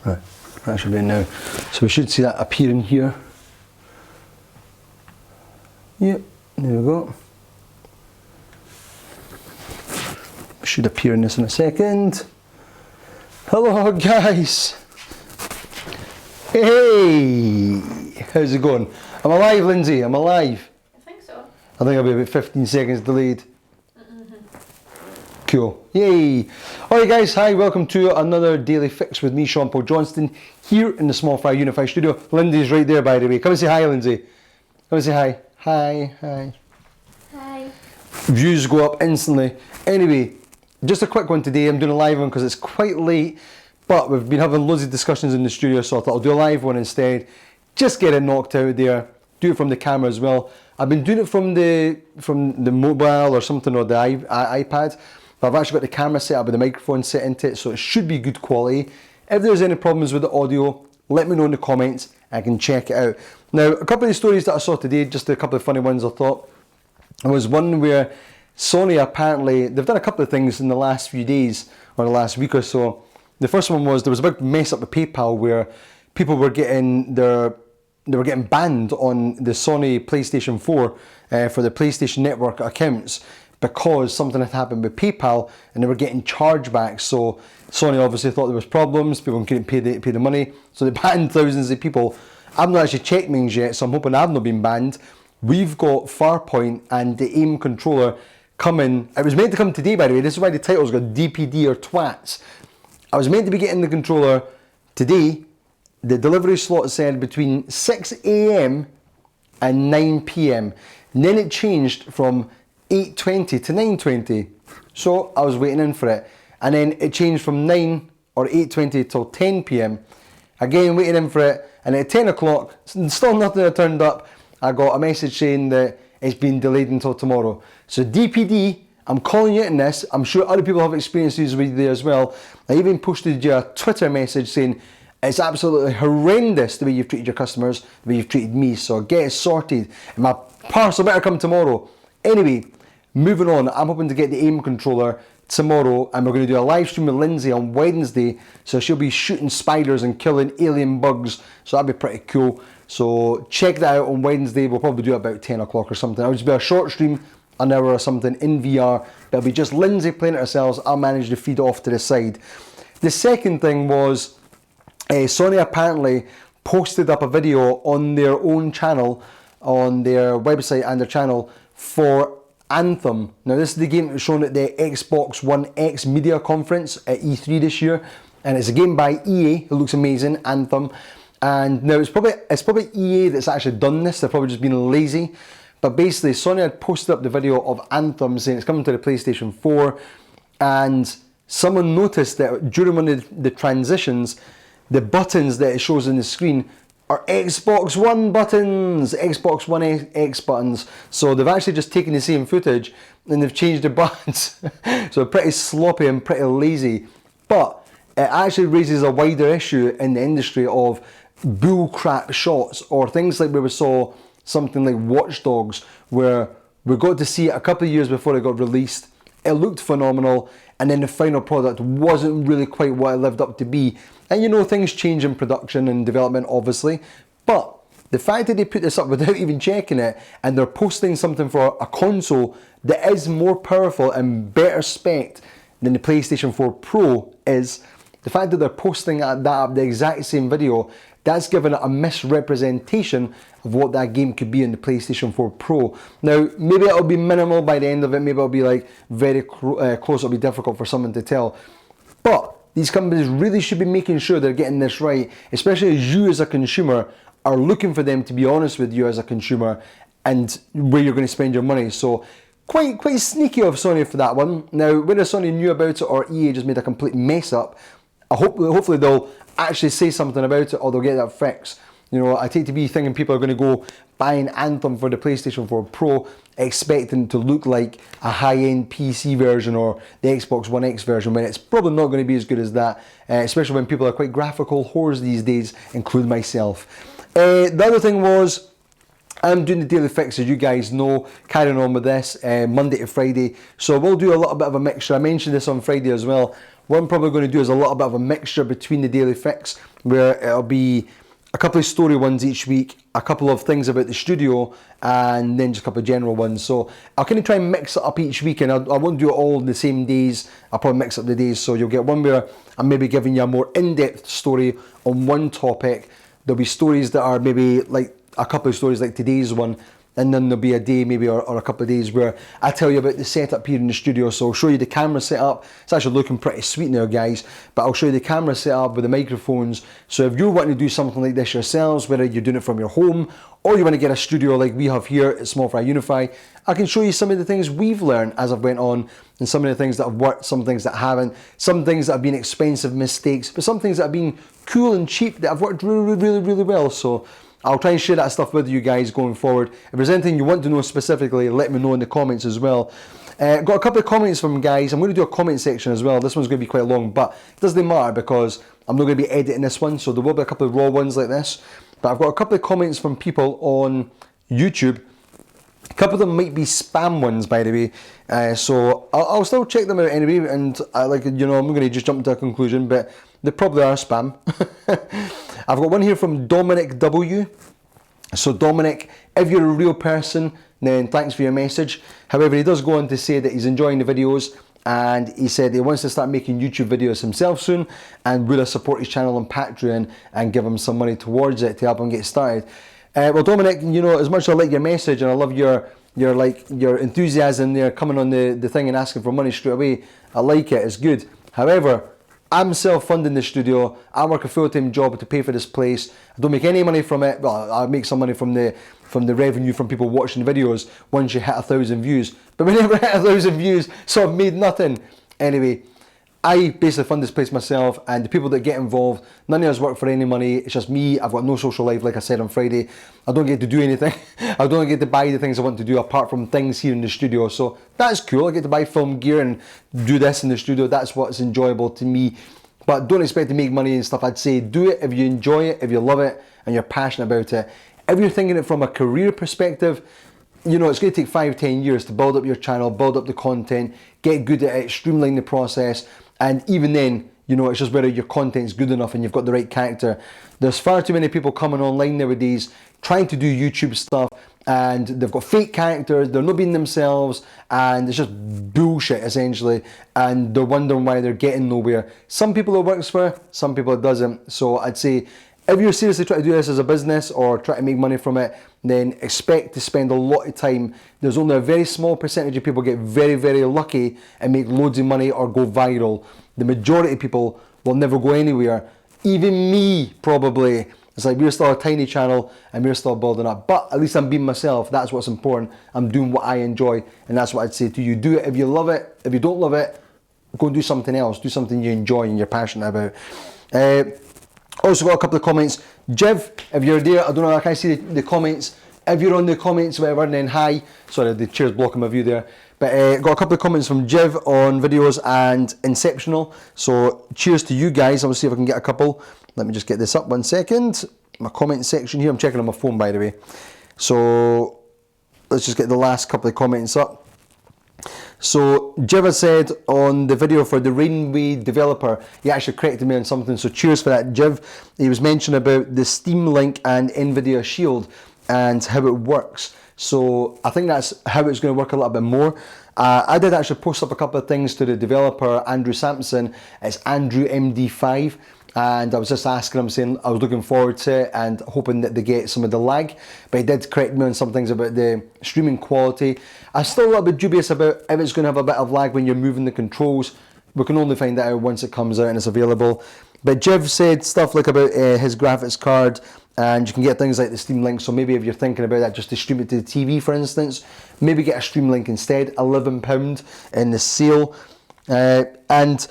Right, that should be in now. So we should see that appearing here. Yep, there we go. Should appear in this in a second. Hello guys! Hey! How's it going? I'm alive, Lindsay, I'm alive. I think so. I think I'll be about 15 seconds delayed. Cool. Yay! Alright guys, hi, welcome to another Daily Fix with me, Sean Paul Johnston, here in the SmallFryUnify studio. Lindsay's right there, by the way. Come and say hi, Lindsay. Come and say hi. Hi, hi. Hi. Views go up instantly. Anyway, just a quick one today. I'm doing a live one because it's quite late, but we've been having loads of discussions in the studio, so I thought I'll do a live one instead. Just get it knocked out there. Do it from the camera as well. I've been doing it from the mobile or something, or the iPad. But I've actually got the camera set up with the microphone set into it, so it should be good quality. If there's any problems with the audio, let me know in the comments. I can check it out. Now, a couple of the stories that I saw today, just a couple of funny ones I thought. There was one where Sony apparently, they've done a couple of things in the last few days, or the last week or so. The first one was, there was a big mess up with PayPal where people were getting getting banned on the Sony PlayStation 4 for the PlayStation Network accounts, because something had happened with PayPal and they were getting chargebacks. So Sony obviously thought there was problems, people couldn't pay the money, so they banned thousands of people. I've not actually checked mine yet, so I'm hoping I've not been banned. We've got Farpoint and the aim controller coming. It was meant to come today, by the way. This is why the title's got DPD or twats. I was meant to be getting the controller today. The delivery slot said between 6 AM and 9 PM. And then it changed from 8:20 to 9:20, so I was waiting in for it, and then it changed from 9 or 8:20 till 10 PM, again waiting in for it, and at 10 o'clock, still nothing had turned up. I got a message saying that it's been delayed until tomorrow. So DPD, I'm calling you in this. I'm sure other people have experiences with you as well. I even posted you a Twitter message saying it's absolutely horrendous the way you've treated your customers, the way you've treated me, so get it sorted, and my parcel better come tomorrow. Anyway, moving on, I'm hoping to get the aim controller tomorrow, and we're going to do a live stream with Lindsay on Wednesday, so she'll be shooting spiders and killing alien bugs, so that'll be pretty cool. So check that out on Wednesday. We'll probably do it about 10 o'clock or something. It'll just be a short stream, an hour or something in VR. It'll be just Lindsay playing it herself. I'll manage to feed off to the side. The second thing was, Sony apparently posted up a video on their own channel, on their website and their channel, for Anthem. Now this is the game that was shown at the Xbox One X media conference at E3 this year, and it's a game by EA. It looks amazing, Anthem. And now it's probably EA that's actually done this. They've probably just been lazy. But basically, Sony had posted up the video of Anthem saying it's coming to the PlayStation 4, and someone noticed that during one of the transitions, the buttons that it shows on the screen are Xbox One buttons, Xbox One X buttons. So they've actually just taken the same footage and they've changed the buttons. So pretty sloppy and pretty lazy. But it actually raises a wider issue in the industry of bullcrap shots, or things like where we saw something like Watch Dogs, where we got to see it a couple of years before it got released. It looked phenomenal, and then the final product wasn't really quite what it lived up to be. And you know, things change in production and development, obviously, but the fact that they put this up without even checking it, and they're posting something for a console that is more powerful and better spec than the PlayStation 4 Pro is, the fact that they're posting the exact same video, that's given it a misrepresentation of what that game could be in the PlayStation 4 Pro. Now, maybe it'll be minimal by the end of it, maybe it'll be like very close, it'll be difficult for someone to tell. But these companies really should be making sure they're getting this right, especially as you as a consumer are looking for them to be honest with you as a consumer and where you're going to spend your money. So quite sneaky of Sony for that one. Now, whether Sony knew about it or EA just made a complete mess up, hopefully they'll actually say something about it, or they'll get that fixed. You know, I take to be thinking people are going to go buying Anthem for the PlayStation 4 Pro, expecting it to look like a high-end PC version or the Xbox One X version, when it's probably not going to be as good as that, especially when people are quite graphical whores these days, including myself. The other thing was, I'm doing the daily fix, as you guys know, carrying on with this Monday to Friday, so we'll do a little bit of a mixture. I mentioned this on Friday as well. what I'm probably going to do is a little bit of a mixture between the daily fix, where it'll be a couple of story ones each week, a couple of things about the studio, and then just a couple of general ones. So I'll kind of try and mix it up each week, and I won't do it all the same days. I'll probably mix up the days, so you'll get one where I'm maybe giving you a more in-depth story on one topic. There'll be stories that are maybe like a couple of stories like today's one, and then there'll be a day maybe or a couple of days where I tell you about the setup here in the studio. So I'll show you the camera setup. It's actually looking pretty sweet now, guys, but I'll show you the camera setup with the microphones. So if you're wanting to do something like this yourselves, whether you're doing it from your home or you want to get a studio like we have here at SmallFryUnify, I can show you some of the things we've learned as I've went on, and some of the things that have worked, some things that haven't, some things that have been expensive mistakes, but some things that have been cool and cheap that have worked really well. So I'll try and share that stuff with you guys going forward. If there's anything you want to know specifically, let me know in the comments as well. Got a couple of comments from guys. I'm going to do a comment section as well. This one's going to be quite long, but it doesn't matter because I'm not going to be editing this one, so there will be a couple of raw ones like this. But I've got a couple of comments from people on YouTube. A couple of them might be spam ones, by the way. So I'll still check them out anyway, and I'm going to just jump to a conclusion, but they probably are spam. I've got one here from Dominic W. So Dominic, if you're a real person, then thanks for your message. However, he does go on to say that he's enjoying the videos, and he said he wants to start making YouTube videos himself soon, and would I support his channel on Patreon and give him some money towards it to help him get started. Well, Dominic, as much as I like your message and I love your enthusiasm there, coming on the thing and asking for money straight away, I like it, it's good. However, I'm self-funding the studio. I work a full-time job to pay for this place. I don't make any money from it. Well, I make some money from the revenue from people watching the videos once you hit 1,000 views. But we never hit 1,000 views, so I've made nothing. Anyway, I basically fund this place myself, and the people that get involved, none of us work for any money. It's just me. I've got no social life, like I said on Friday. I don't get to do anything. I don't get to buy the things I want to do apart from things here in the studio. So that's cool. I get to buy film gear and do this in the studio. That's what's enjoyable to me. But don't expect to make money and stuff. I'd say do it if you enjoy it, if you love it, and you're passionate about it. If you're thinking it from a career perspective, it's going to take 5-10 years to build up your channel, build up the content, get good at it, streamline the process. And even then, it's just whether your content's good enough and you've got the right character. There's far too many people coming online nowadays trying to do YouTube stuff, and they've got fake characters, they're not being themselves, and it's just bullshit essentially, and they're wondering why they're getting nowhere. Some people it works for, some people it doesn't. So I'd say if you're seriously trying to do this as a business or try to make money from it, then expect to spend a lot of time. There's only a very small percentage of people get very lucky and make loads of money or go viral. The majority of people will never go anywhere. Even me, probably. It's like we're still a tiny channel and we're still building up. But at least I'm being myself. That's what's important. I'm doing what I enjoy, and that's what I'd say to you. Do it if you love it. If you don't love it, go and do something else. Do something you enjoy and you're passionate about. Also got a couple of comments. Jiv, if you're there, I don't know, I can't see the comments. If you're on the comments, whatever, then hi. Sorry, the chair's blocking my view there. But got a couple of comments from Jiv on videos and Inceptional. So cheers to you guys. I'll see if I can get a couple. Let me just get this up 1 second. My comment section here. I'm checking on my phone, by the way. So let's just get the last couple of comments up. So Jiva said on the video for the Rainway developer, he actually corrected me on something, so cheers for that, Jiv. He was mentioning about the Steam Link and NVIDIA Shield and how it works. So I think that's how it's going to work a little bit more. I did actually post up a couple of things to the developer, Andrew Sampson. It's Andrew MD5. And I was just asking him, saying I was looking forward to it and hoping that they get some of the lag. But he did correct me on some things about the streaming quality. I'm still a little bit dubious about if it's going to have a bit of lag when you're moving the controls. We can only find that out once it comes out and it's available. But Jiv said stuff like about his graphics card, and you can get things like the Steam Link. So maybe if you're thinking about that, just to stream it to the TV, for instance, maybe get a Stream Link instead, £11 in the sale. And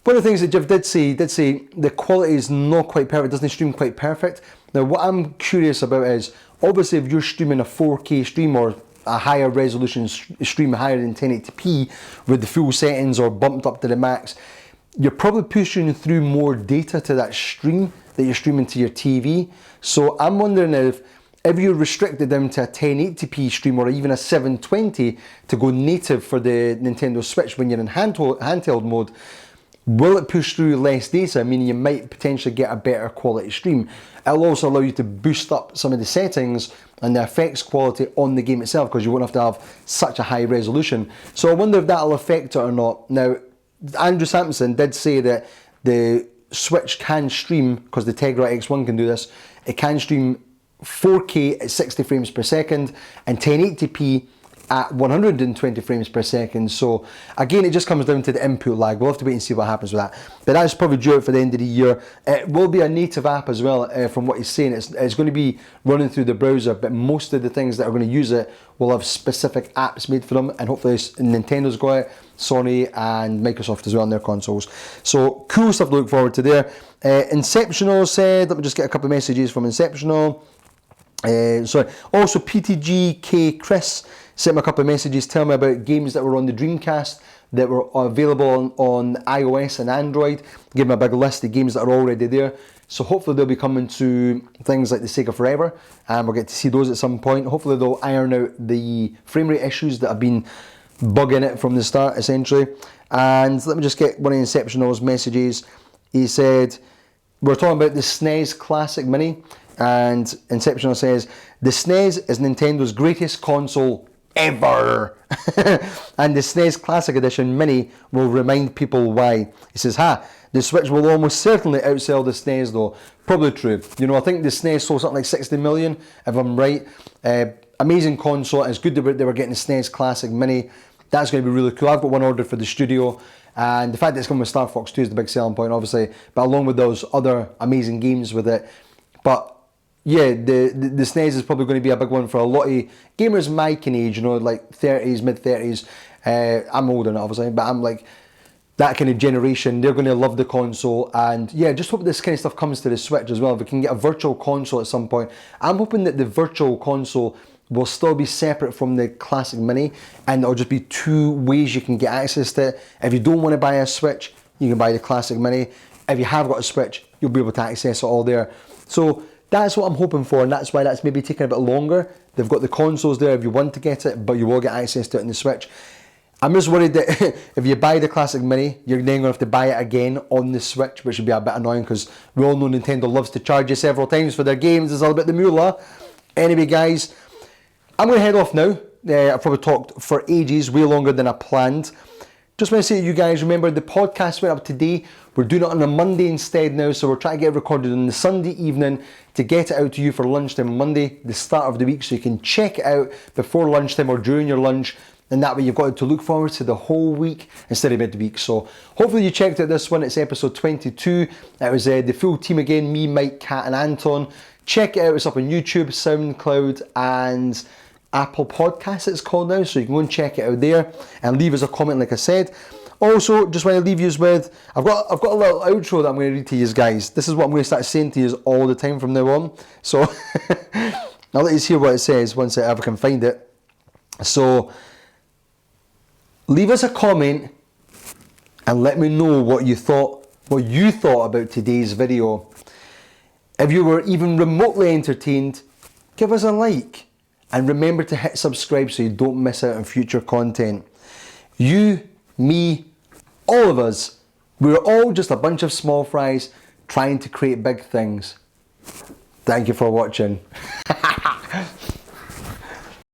one of the things that Jiv did say the quality is not quite perfect, doesn't stream quite perfect. Now what I'm curious about is, obviously if you're streaming a 4K stream or a higher resolution stream, higher than 1080p with the full settings or bumped up to the max, you're probably pushing through more data to that stream that you're streaming to your TV. So I'm wondering if you restricted them to a 1080p stream or even a 720 to go native for the Nintendo Switch when you're in handheld mode, Will it push through less data, meaning you might potentially get a better quality stream? It'll also allow you to boost up some of the settings and the effects quality on the game itself, because you won't have to have such a high resolution. So I wonder if that'll affect it or not. Now, Andrew Sampson did say that the Switch can stream, because the Tegra X1 can do this, it can stream 4K at 60 frames per second and 1080p at 120 frames per second. So again, it just comes down to the input lag. We'll have to wait and see what happens with that. But that's probably due out for the end of the year. It will be a native app as well, from what he's saying. It's going to be running through the browser, but most of the things that are going to use it will have specific apps made for them, and hopefully Nintendo's got it, Sony and Microsoft as well on their consoles. So cool stuff to look forward to there. Inceptional said, let me just get a couple of messages from Inceptional. Also PTGK Chris sent me a couple of messages telling me about games that were on the Dreamcast that were available on iOS and Android. Give me a big list of games that are already there. So hopefully they'll be coming to things like the Sega Forever, and we'll get to see those at some point. Hopefully they'll iron out the frame rate issues that have been bugging it from the start, essentially. And let me just get one of Inceptional's messages. He said, we're talking about the SNES Classic Mini, and Inceptional says, the SNES is Nintendo's greatest console ever. And the SNES Classic Edition Mini will remind people why. He says, the Switch will almost certainly outsell the SNES though. Probably true. You know, I think the SNES sold something like 60 million, if I'm right. Amazing console. It's good that they were getting the SNES Classic Mini. That's going to be really cool. I've got one ordered for the studio, and the fact that it's coming with Star Fox 2 is the big selling point, obviously, but along with those other amazing games with it. But yeah, the SNES is probably going to be a big one for a lot of gamers my kind age, you know, like 30s, mid-30s. I'm older now, obviously, but I'm like that kind of generation. They're going to love the console, and yeah, just hope this kind of stuff comes to the Switch as well. If we can get a virtual console at some point, I'm hoping that the virtual console will still be separate from the Classic Mini, and there'll just be two ways you can get access to it. If you don't want to buy a Switch, you can buy the Classic Mini. If you have got a Switch, you'll be able to access it all there. So that's what I'm hoping for, and that's why that's maybe taking a bit longer. They've got the consoles there if you want to get it, but you will get access to it in the Switch. I'm just worried that if you buy the Classic Mini, you're then going to have to buy it again on the Switch, which would be a bit annoying, because we all know Nintendo loves to charge you several times for their games. It's all about the moolah. Anyway, guys, I'm going to head off now. I've probably talked for ages, way longer than I planned. Just want to say to you guys, remember the podcast went up today. We're doing it on a Monday instead now, so we're trying to get it recorded on the Sunday evening to get it out to you for lunchtime on Monday, the start of the week, so you can check it out before lunchtime or during your lunch, and that way you've got to look forward to the whole week instead of midweek. So hopefully you checked out this one. It's episode 22. It was the full team again, me, Mike, Kat and Anton. Check it out, it's up on YouTube, SoundCloud and Apple Podcasts it's called now, so you can go and check it out there and leave us a comment like I said. Also, just want to leave you with, I've got a little outro that I'm going to read to you guys. This is what I'm going to start saying to you all the time from now on. So, I'll let you hear what it says once I ever can find it. So, leave us a comment and let me know what you thought about today's video. If you were even remotely entertained, give us a like. And remember to hit subscribe so you don't miss out on future content. You, me, all of us, we're all just a bunch of small fries trying to create big things. Thank you for watching.